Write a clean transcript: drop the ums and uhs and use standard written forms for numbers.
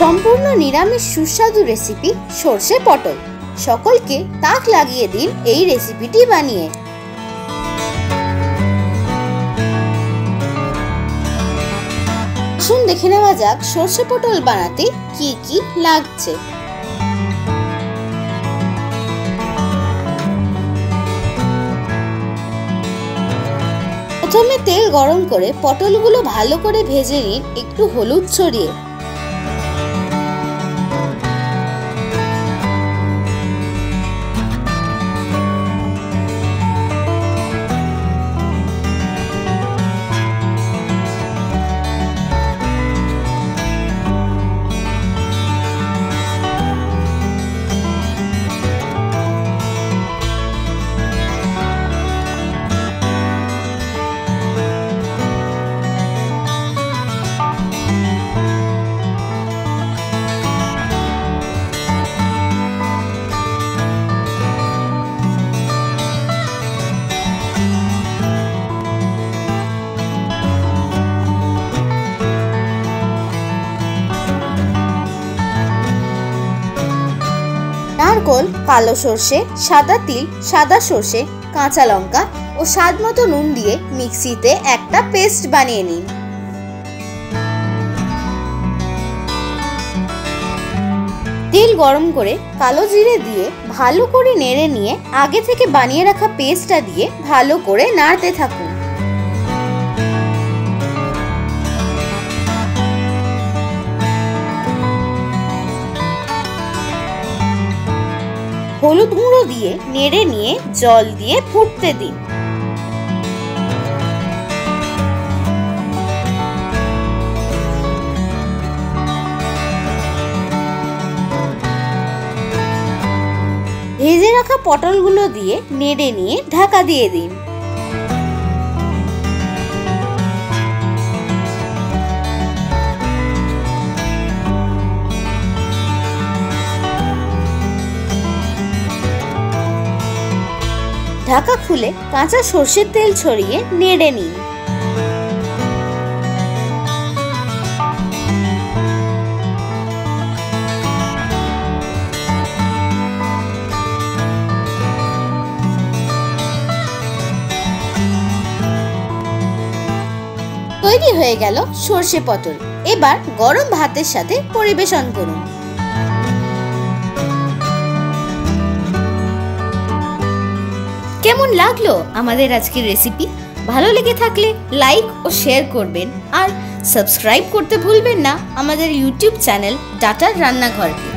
সম্পূর্ণ নিরামিষ সুস্বাদু রেসিপি সরষে পটল। সকলকে তাক লাগিয়ে দিন এই রেসিপিটি বানিয়ে। আসুন দেখে নেওয়া যাক সরষে পটল বানাতে কি কি লাগছে। প্রথমে তেল গরম করে পটলগুলো ভালো করে ভেজে নিন একটু হলুদ ছড়িয়ে। নারকোল, কালো সর্ষে, সাদা তিল, সাদা সর্ষে, কাঁচা লঙ্কা ও স্বাদ মতো নুন দিয়ে মিক্সিতে একটা পেস্ট বানিয়ে নিন। তেল গরম করে কালো জিরে দিয়ে ভালো করে নেড়ে নিয়ে আগে থেকে বানিয়ে রাখা পেস্টটা দিয়ে ভালো করে নাড়তে থাকুন। হলুদ গুঁড়ো দিয়ে নেড়ে নিয়ে জল দিয়ে ফুটতে দিন। ভেজে রাখা পটলগুলো দিয়ে নেড়ে নিয়ে ঢাকা দিয়ে দিন। ঢাকা খুলে কাঁচা সর্ষের তেল ছড়িয়ে নেড়ে নিন। তৈরি হয়ে গেল সর্ষে পটল। এবার গরম ভাতের সাথে পরিবেশন করুন। কেমন লাগলো আমাদের আজকের রেসিপি? ভালো লেগে থাকলে লাইক ও শেয়ার করবেন আর সাবস্ক্রাইব করতে ভুলবেন না আমাদের ইউটিউব চ্যানেল ডাটার রান্নাঘরকে।